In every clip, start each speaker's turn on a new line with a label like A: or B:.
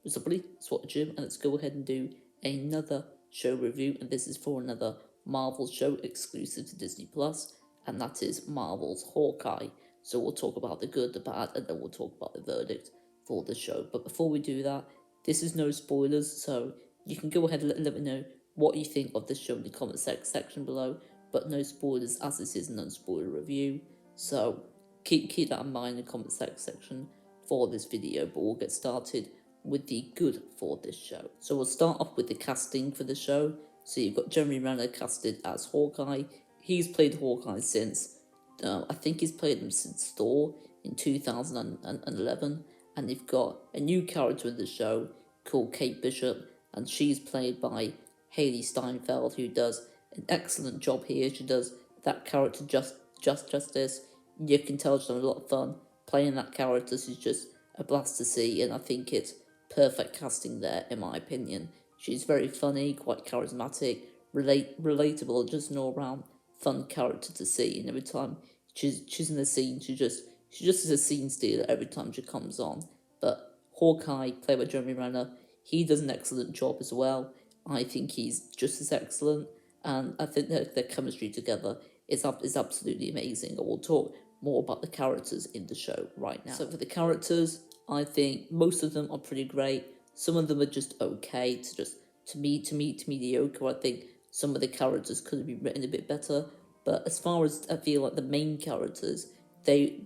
A: what's up, buddy? It's what Jim, and let's go ahead and do another show review. And this is for another Marvel show exclusive to Disney Plus, and that is Marvel's Hawkeye. So we'll talk about the good, the bad, and then we'll talk about the verdict for the show. But before we do that, this is no spoilers, so you can go ahead and let me know what you think of this show in the comment section below. But no spoilers, as this is an unspoiler review. So keep that in mind in the comment section for this video. But we'll get started with the good for this show. So we'll start off with the casting for the show. So you've got Jeremy Renner casted as Hawkeye. He's played Hawkeye since, I think he's played him since Thor in 2011. And you've got a new character in the show called Kate Bishop, and she's played by Haley Steinfeld, who does an excellent job here. She does that character justice. You can tell she's having a lot of fun playing that character. She's just a blast to see, and I think it's perfect casting there, in my opinion. She's very funny, quite charismatic, relatable, just an all-round fun character to see. And every time she's in the scene, she just is a scene stealer every time she comes on. But Hawkeye, played by Jeremy Renner, he does an excellent job as well. I think he's just as excellent, and I think their chemistry together is absolutely amazing. I will talk more about the characters in the show right now. So for the characters, I think most of them are pretty great. Some of them are just okay, to mediocre. I think some of the characters could have been written a bit better. But as far as I feel like the main characters, they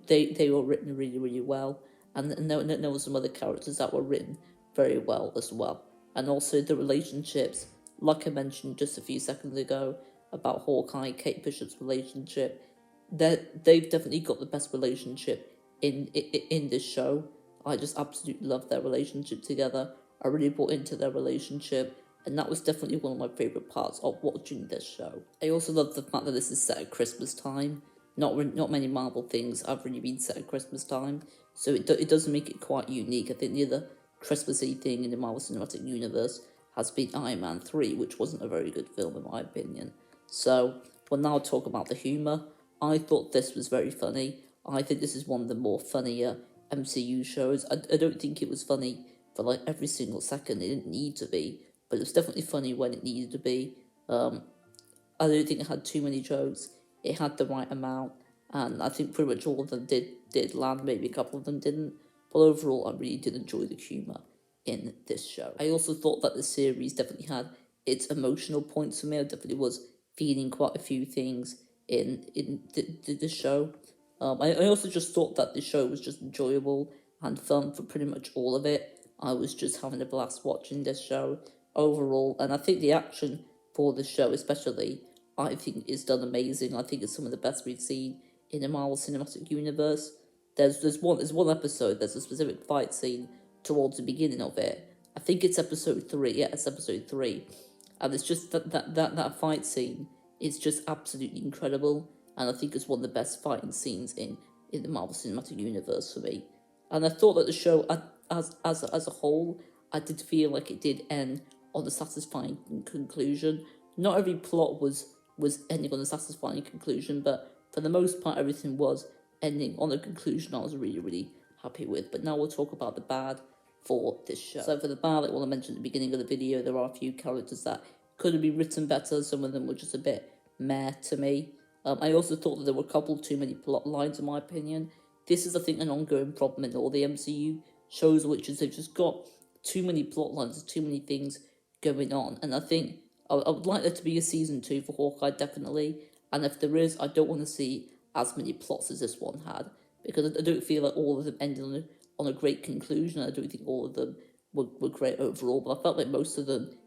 A: were written really, really well. And there were some other characters that were written very well as well. And also the relationships, like I mentioned just a few seconds ago about Hawkeye and Kate Bishop's relationship, they've definitely got the best relationship in this show. I just absolutely love their relationship together. I really bought into their relationship, and that was definitely one of my favourite parts of watching this show. I also love the fact that this is set at Christmas time. Not many Marvel things have really been set at Christmas time, so it does make it quite unique. I think the other Christmassy thing in the Marvel Cinematic Universe has been Iron Man 3, which wasn't a very good film in my opinion. So we'll now talk about the humour. I thought this was very funny. I think this is one of the more funnier MCU shows. I don't think it was funny for like every single second. It didn't need to be, but it was definitely funny when it needed to be. I don't think it had too many jokes. It had the right amount, and I think pretty much all of them did land. Maybe a couple of them didn't, but overall I really did enjoy the humour in this show. I also thought that the series definitely had its emotional points for me. I definitely was feeling quite a few things in the show. I also just thought that the show was just enjoyable and fun for pretty much all of it. I was just having a blast watching this show overall, and I think the action for the show especially, I think is done amazing. I think it's some of the best we've seen in the Marvel Cinematic Universe. There's one episode, there's a specific fight scene towards the beginning of it. I think it's episode 3, yeah, it's episode 3. And it's just that fight scene is just absolutely incredible. And I think it's one of the best fighting scenes in the Marvel Cinematic Universe for me. And I thought that the show, as a whole, I did feel like it did end on a satisfying conclusion. Not every plot was ending on a satisfying conclusion, but for the most part, everything was ending on a conclusion I was really, really happy with. But now we'll talk about the bad for this show. So for the bad, like what I mentioned at the beginning of the video, there are a few characters that could have been written better. Some of them were just a bit meh to me. I also thought that there were a couple too many plot lines, in my opinion. This is, I think, an ongoing problem in all the MCU shows, which is they've just got too many plot lines, too many things going on. And I think I would like there to be a season 2 for Hawkeye, definitely. And if there is, I don't want to see as many plots as this one had, because I don't feel like all of them ended on a great conclusion. I don't think all of them were great overall, but I felt like most of them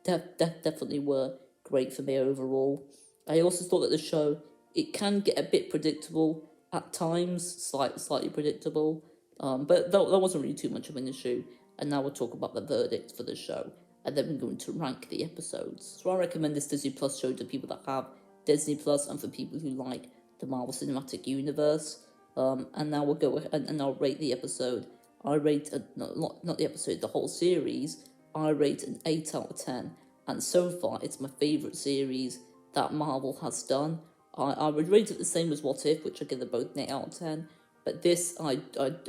A: definitely were great for me overall. I also thought that the show, it can get a bit predictable at times, slightly predictable, but that wasn't really too much of an issue. And now we'll talk about the verdict for the show, and then we're going to rank the episodes. So I recommend this Disney Plus show to people that have Disney Plus and for people who like the Marvel Cinematic Universe. And now we'll go ahead and I'll rate the episode. I rate, not the episode, the whole series, I rate an 8 out of 10. And so far, it's my favourite series that Marvel has done. I would rate it the same as What If, which I give them both an 8 out of 10. But this, I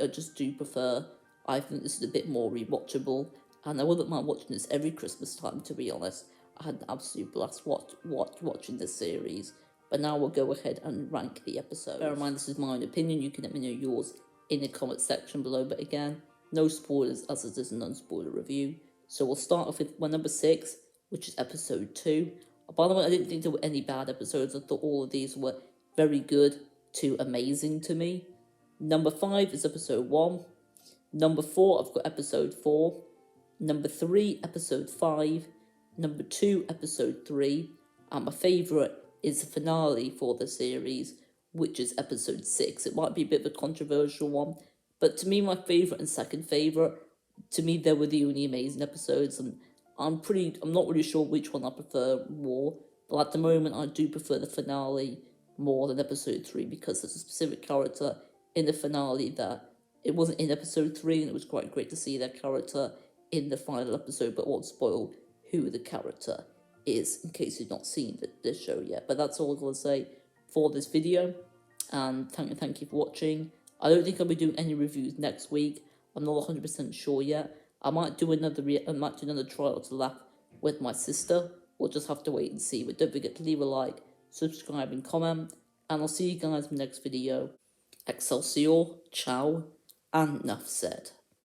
A: just do prefer. I think this is a bit more rewatchable. and I wouldn't mind watching this every Christmas time, to be honest. I had an absolute blast watching this series. But now we'll go ahead and rank the episodes. Bear in mind, this is my own opinion. You can let me know yours in the comment section below. But again, no spoilers, as it is a non-spoiler review. So we'll start off with my number 6, which is episode 2. By the way, I didn't think there were any bad episodes. I thought all of these were very good to amazing to me. Number 5 is episode 1. Number 4, I've got episode 4. Number 3, episode 5. Number 2, episode 3. And my favourite is the finale for the series, which is episode 6. It might be a bit of a controversial one, but to me, my favourite and second favourite, to me, they were the only amazing episodes, and I'm not really sure which one I prefer more, but at the moment, I do prefer the finale more than episode 3, because there's a specific character in the finale that it wasn't in episode 3, and it was quite great to see that character in the final episode, but won't spoil who the character is in case you've not seen this show yet. But that's all I'm going to say for this video, and thank you for watching. I don't think I'll be doing any reviews next week. I'm not 100% sure yet. I might do another trial to laugh with my sister. We'll just have to wait and see. But don't forget to leave a like, subscribe and comment, and I'll see you guys in the next video. Excelsior, ciao, and enough said.